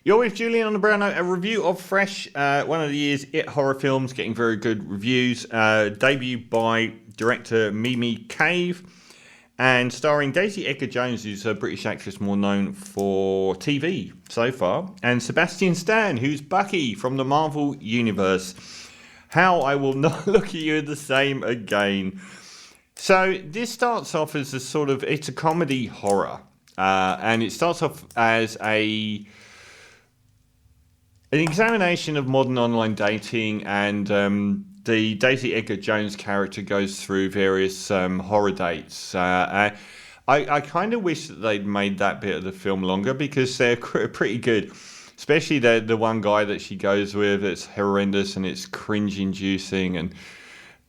You're with Julian on the Brown Note, a review of Fresh, one of the year's It horror films, getting very good reviews. Debut by director Mimi Cave, and starring Daisy Edgar-Jones, who's a British actress more known for TV so far, and Sebastian Stan, who's Bucky from the Marvel Universe. How I will not look at you the same again. So this starts off as it's a comedy horror, and it starts off as an examination of modern online dating, and the Daisy Edgar-Jones character goes through various horror dates. I kind of wish that they'd made that bit of the film longer, because they're pretty good. Especially the one guy that she goes with, it's horrendous and it's cringe-inducing, and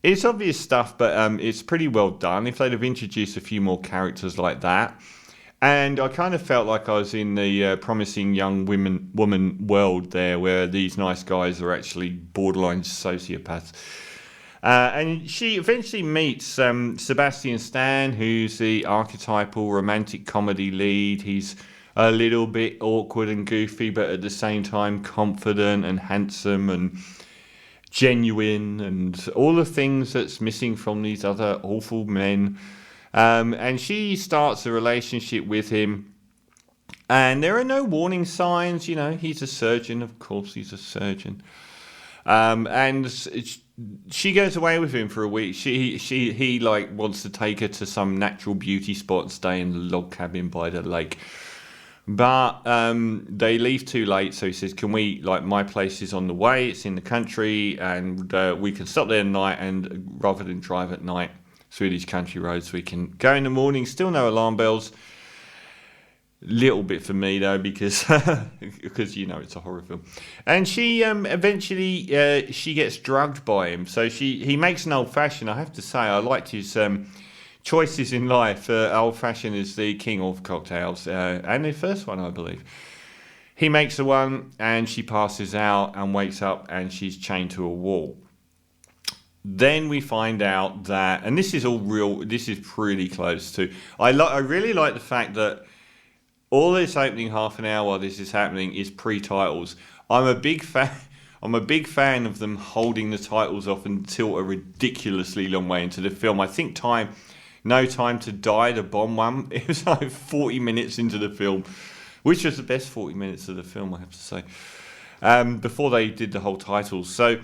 it's obvious stuff, but it's pretty well done. If they'd have introduced a few more characters like that. And I kind of felt like I was in the promising young woman world there, where these nice guys are actually borderline sociopaths. And she eventually meets Sebastian Stan, who's the archetypal romantic comedy lead. He's a little bit awkward and goofy, but at the same time confident and handsome and genuine, and all the things that's missing from these other awful men. And she starts a relationship with him, and there are no warning signs. You know, he's a surgeon. Of course, he's a surgeon. And she goes away with him for a week. He wants to take her to some natural beauty spot and stay in the log cabin by the lake. But they leave too late, so he says, "Can we? My place is on the way. It's in the country, and we can stop there at night. And rather than drive at night through these country roads, we can go in the morning." Still no alarm bells. Little bit for me though, because it's a horror film. And she eventually she gets drugged by him. So he makes an old fashioned. I have to say, I liked his choices in life. Old fashioned is the king of cocktails, and the first one, I believe. He makes the one, and she passes out and wakes up, and she's chained to a wall. Then we find out that, and this is all real, this is pretty close to, I really like the fact that all this opening half an hour while this is happening is pre-titles. I'm a big fan of them holding the titles off until a ridiculously long way into the film. I think No Time to Die, the Bomb one, it was like 40 minutes into the film, which was the best 40 minutes of the film, I have to say, before they did the whole titles. So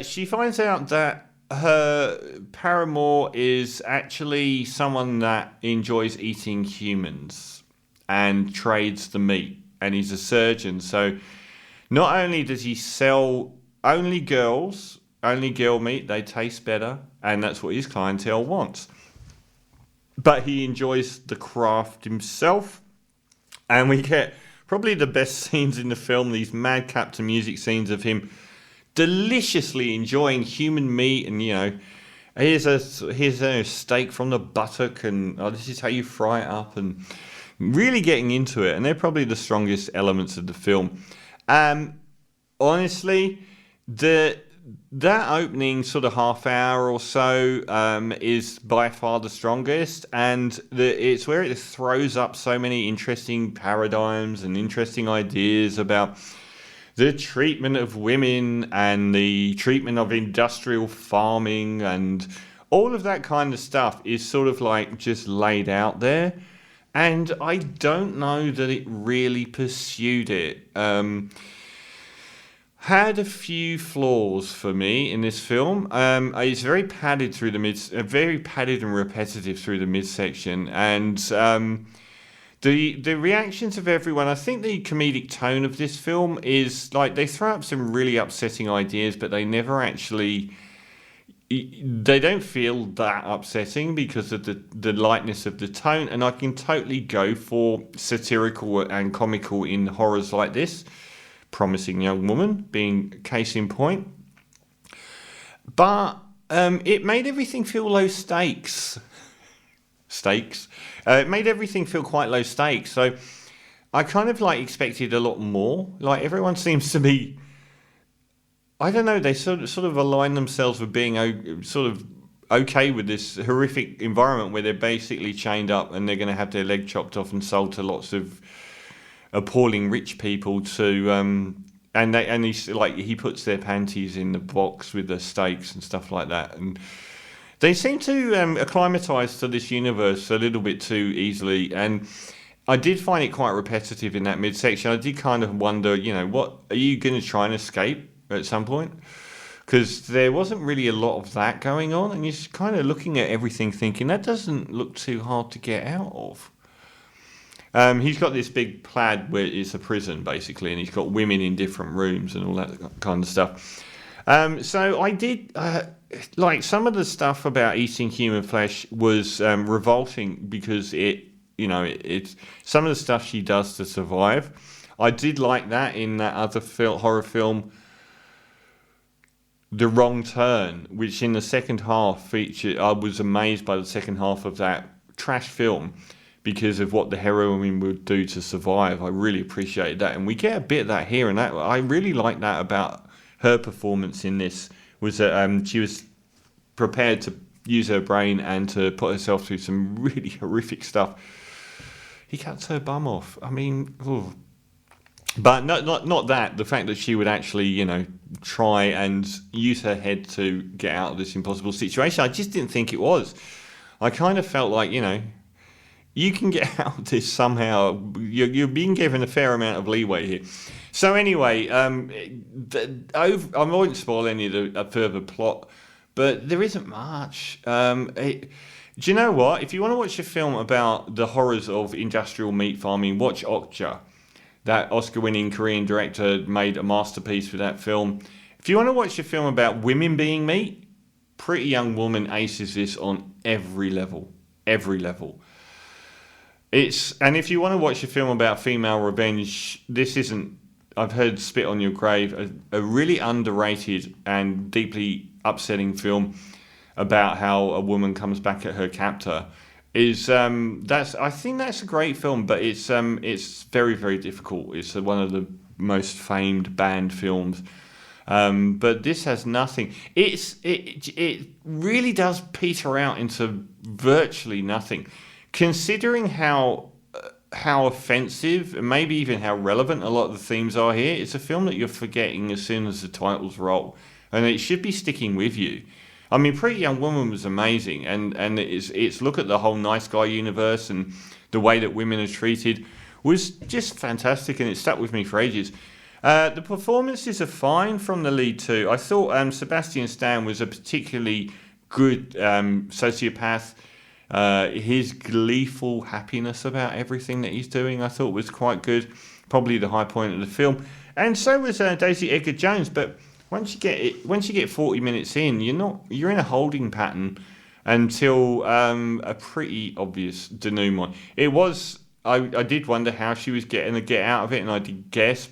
she finds out that her paramour is actually someone that enjoys eating humans and trades the meat, and he's a surgeon. So not only does he sell only girl meat, they taste better, and that's what his clientele wants, but he enjoys the craft himself. And we get probably the best scenes in the film, these madcap to music scenes of him deliciously enjoying human meat, and here's a steak from the buttock, and this is how you fry it up, and really getting into it. And they're probably the strongest elements of the film. Honestly, that opening sort of half hour or so is by far the strongest, and it's where it throws up so many interesting paradigms and interesting ideas about the treatment of women and the treatment of industrial farming, and all of that kind of stuff is sort of just laid out there. And I don't know that it really pursued it. Had a few flaws for me in this film. It's very padded through very padded and repetitive through the midsection, and the reactions of everyone. I think the comedic tone of this film is they throw up some really upsetting ideas, but they never actually. They don't feel that upsetting because of the lightness of the tone, and I can totally go for satirical and comical in horrors like this. Promising Young Woman being case in point. But it made everything feel low stakes. It made everything feel quite low stakes. So I kind of expected a lot more. Everyone seems to be, I don't know, they sort of align themselves with being sort of okay with this horrific environment where they're basically chained up and they're going to have their leg chopped off and sold to lots of appalling rich people to and he's like he puts their panties in the box with the stakes and stuff like that, and they seem to acclimatise to this universe a little bit too easily, and I did find it quite repetitive in that midsection. I did kind of wonder, what are you going to try and escape at some point? Because there wasn't really a lot of that going on, and you're just kind of looking at everything thinking, that doesn't look too hard to get out of. He's got this big plaid where it's a prison, basically, and he's got women in different rooms and all that kind of stuff. So I did, like, some of the stuff about eating human flesh was revolting because it's some of the stuff she does to survive. I did like that in that other horror film, The Wrong Turn, which in the second half featured. I was amazed by the second half of that trash film because of what the heroine would do to survive. I really appreciated that, and we get a bit of that here. And that I really like that about her performance in this, was that she was prepared to use her brain and to put herself through some really horrific stuff. He cuts her bum off. I mean, ooh. But not that. The fact that she would actually, try and use her head to get out of this impossible situation, I just didn't think it was. I kind of felt like, you can get out of this somehow. You're being given a fair amount of leeway here. So anyway, I won't spoil any of the further plot, but there isn't much. Do you know what? If you want to watch a film about the horrors of industrial meat farming, watch Okja. That Oscar-winning Korean director made a masterpiece with that film. If you want to watch a film about women being meat, Pretty Young Woman aces this on every level. Every level. And if you want to watch a film about female revenge, this isn't, I've heard Spit on Your Grave, a really underrated and deeply upsetting film about how a woman comes back at her captor. I think that's a great film, but it's very, very difficult. It's one of the most famed banned films. But this has nothing. It really does peter out into virtually nothing. Considering how offensive and maybe even how relevant a lot of the themes are here, it's a film that you're forgetting as soon as the titles roll, and it should be sticking with you. I mean, Pretty Young Woman was amazing, and its look at the whole nice guy universe and the way that women are treated was just fantastic, and it stuck with me for ages. The performances are fine from the lead too. I thought Sebastian Stan was a particularly good sociopath. His gleeful happiness about everything that he's doing, I thought was quite good. Probably the high point of the film, and so was Daisy Edgar-Jones. But once you get 40 minutes in, you're in a holding pattern until a pretty obvious denouement. It was. I did wonder how she was getting to get out of it, and I did guess,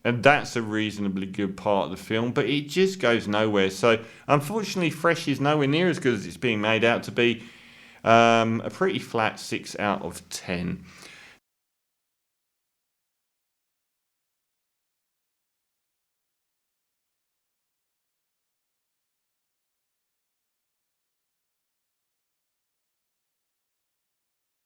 and that's a reasonably good part of the film, but it just goes nowhere. So unfortunately, Fresh is nowhere near as good as it's being made out to be. A pretty flat 6 out of 10.